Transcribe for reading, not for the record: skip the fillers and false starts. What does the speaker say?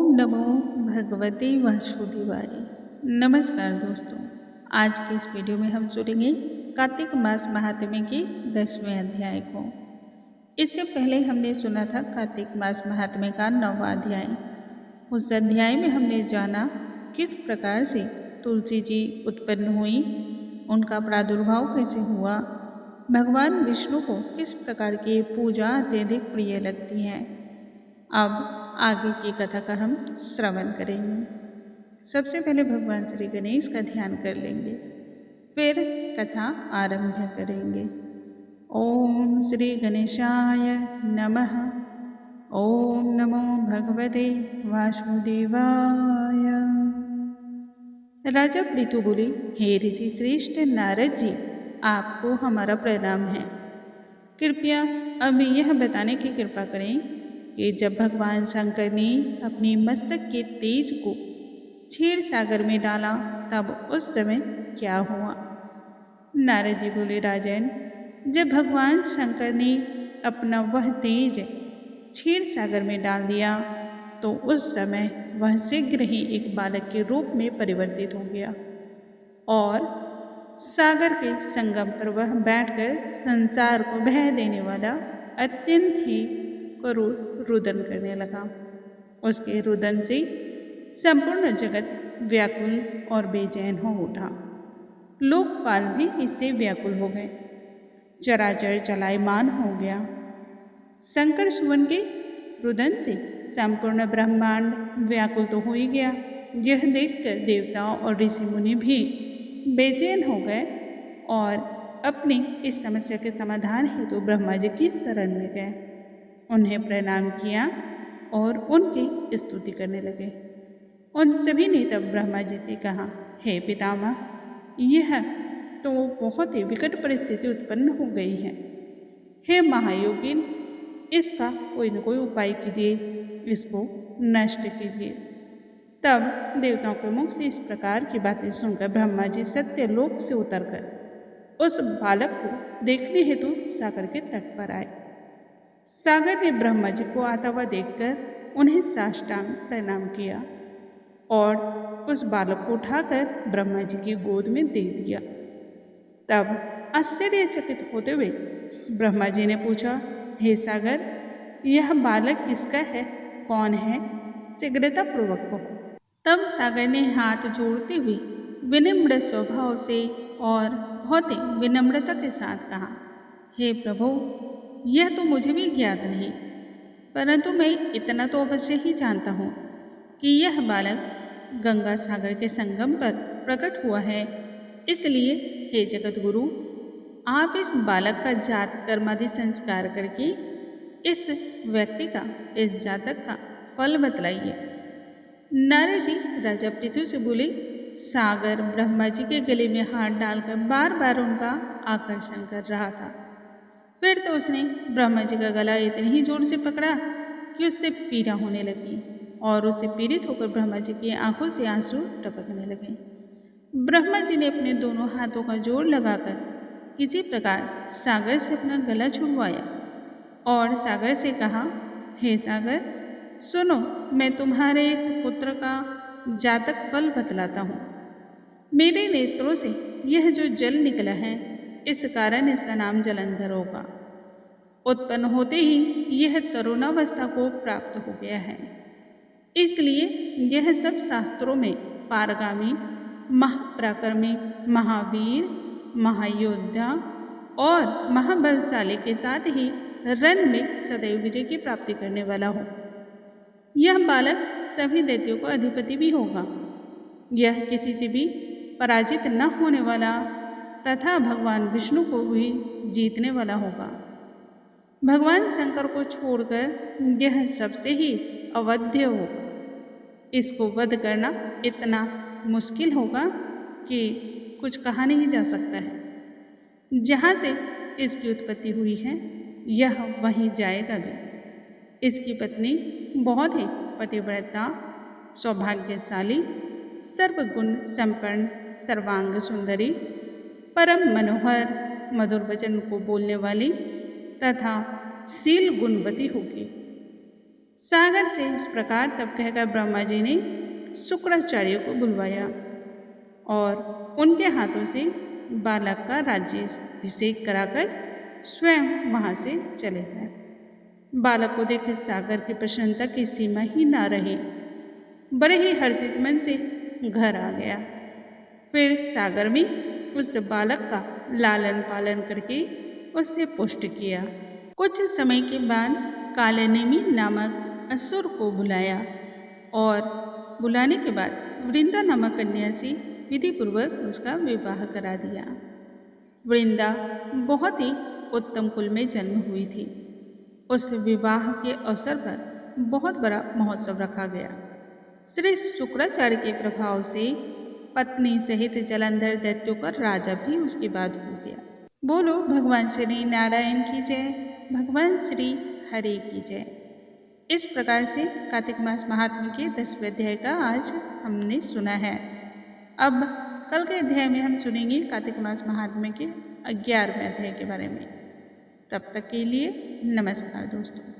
नमो भगवते वासुदेवाय। नमस्कार दोस्तों, आज के इस वीडियो में हम सुनेंगे कार्तिक मास महात्म्य के 10वें अध्याय को। इससे पहले हमने सुना था कार्तिक मास महात्म्य का 9वां अध्याय। उस अध्याय में हमने जाना किस प्रकार से तुलसी जी उत्पन्न हुई, उनका प्रादुर्भाव कैसे हुआ, भगवान विष्णु को किस प्रकार की पूजा अत्यधिक प्रिय लगती है। अब आगे की कथा का हम श्रवण करेंगे। सबसे पहले भगवान श्री गणेश का ध्यान कर लेंगे, फिर कथा आरंभ करेंगे। ओम श्री गणेशाय नमः। ओम नमो भगवते वासुदेवाय। राजा पृथु बोले, हे ऋषि श्रेष्ठ नारद जी, आपको हमारा प्रणाम है। कृपया अब यह बताने की कृपा करें कि जब भगवान शंकर ने अपने मस्तक के तेज को क्षीर सागर में डाला तब उस समय क्या हुआ। नारद जी बोले, राजन, जब भगवान शंकर ने अपना वह तेज क्षीर सागर में डाल दिया तो उस समय वह शीघ्र ही एक बालक के रूप में परिवर्तित हो गया और सागर के संगम पर वह बैठकर संसार को बह देने वाला अत्यंत ही करुण रुदन करने लगा। उसके रुदन से संपूर्ण जगत व्याकुल और बेचैन हो उठा। लोकपाल भी इससे व्याकुल हो गए। चराचर चलायमान हो गया। शंकर सुवन के रुदन से संपूर्ण ब्रह्मांड व्याकुल तो हो ही गया। यह देखकर देवताओं और ऋषि मुनि भी बेचैन हो गए और अपनी इस समस्या के समाधान हेतु ब्रह्मा जी की शरण में गए। उन्हें प्रणाम किया और उनकी स्तुति करने लगे। उन सभी ने तब ब्रह्मा जी से कहा, हे पितामह, यह तो बहुत ही विकट परिस्थिति उत्पन्न हो गई है। हे महायोगिन, इसका कोई न कोई उपाय कीजिए, इसको नष्ट कीजिए। तब देवताओं के मुख से इस प्रकार की बातें सुनकर ब्रह्मा जी सत्यलोक से उतरकर उस बालक को देखने हेतु सागर के तट पर आए। सागर ने ब्रह्मा जी को आता हुआ देखकर उन्हें साष्टांग प्रणाम किया और उस बालक को उठाकर ब्रह्मा जी की गोद में दे दिया। तब आश्चर्यचकित होते हुए ब्रह्मा जी ने पूछा, हे सागर, यह बालक किसका है, कौन है, शीघ्रतापूर्वक कहो। तब सागर ने हाथ जोड़ते हुए विनम्र स्वभाव से और बहुत ही विनम्रता के साथ कहा, हे प्रभु, यह तो मुझे भी ज्ञात नहीं, परंतु मैं इतना तो अवश्य ही जानता हूँ कि यह बालक गंगा सागर के संगम पर प्रकट हुआ है। इसलिए हे जगत गुरु, आप इस बालक का जात कर्मादि संस्कार करके इस व्यक्ति का, इस जातक का फल बतलाइए। नारद जी राजा पृथु से बोले, सागर ब्रह्मा जी के गले में हाथ डालकर बार बार उनका आकर्षण कर रहा था। फिर तो उसने ब्रह्मा जी का गला इतनी ही जोर से पकड़ा कि उससे पीड़ा होने लगी और उससे पीड़ित होकर ब्रह्मा जी की आंखों से आंसू टपकने लगे। ब्रह्मा जी ने अपने दोनों हाथों का जोर लगाकर किसी प्रकार सागर से अपना गला छुड़वाया और सागर से कहा, हे सागर, सुनो, मैं तुम्हारे इस पुत्र का जातक फल बतलाता हूँ। मेरे नेत्रों से यह जो जल निकला है, इस कारण इसका नाम जलंधर होगा। उत्पन्न होते ही यह तरुणावस्था को प्राप्त हो गया है, इसलिए यह सब शास्त्रों में पारगामी, महापराक्रमी, महावीर, महायोद्धा और महाबलशाली के साथ ही रण में सदैव विजय की प्राप्ति करने वाला हो। यह बालक सभी दैत्यों का अधिपति भी होगा। यह किसी से भी पराजित न होने वाला तथा भगवान विष्णु को भी जीतने वाला होगा। भगवान शंकर को छोड़कर यह सबसे ही अवध्य होगा। इसको वध करना इतना मुश्किल होगा कि कुछ कहा नहीं जा सकता है। जहाँ से इसकी उत्पत्ति हुई है, यह वहीं जाएगा भी। इसकी पत्नी बहुत ही पतिव्रता, सौभाग्यशाली, सर्वगुण संपन्न, सर्वांग सुंदरी, परम मनोहर, मधुर वचन को बोलने वाली तथा शील गुणवती होगी। सागर से इस प्रकार तब कहकर ब्रह्मा जी ने शुक्राचार्य को बुलवाया और उनके हाथों से बालक का राज्याभिषेक कराकर स्वयं वहाँ से चले गए। बालक को देख सागर की प्रसन्नता की सीमा ही ना रही। बड़े ही हर्षित मन से घर आ गया। फिर सागर में उस बालक का लालन पालन करके उसे पुष्ट किया। कुछ समय के बाद कालनेमी नामक असुर को बुलाया और बुलाने के बाद वृंदा नामक कन्या से विधि पूर्वक उसका विवाह करा दिया। वृंदा बहुत ही उत्तम कुल में जन्म हुई थी। उस विवाह के अवसर पर बहुत बड़ा महोत्सव रखा गया। श्री शुक्राचार्य के प्रभाव से पत्नी सहित जलंधर दैत्यों का राजा भी उसके बाद हो गया। बोलो भगवान श्री नारायण की जय, भगवान श्री हरि की जय। इस प्रकार से कार्तिक मास महात्म्य के 10वें अध्याय का आज हमने सुना है। अब कल के अध्याय में हम सुनेंगे कार्तिक मास महात्म्य के 11वें अध्याय के बारे में। तब तक के लिए नमस्कार दोस्तों।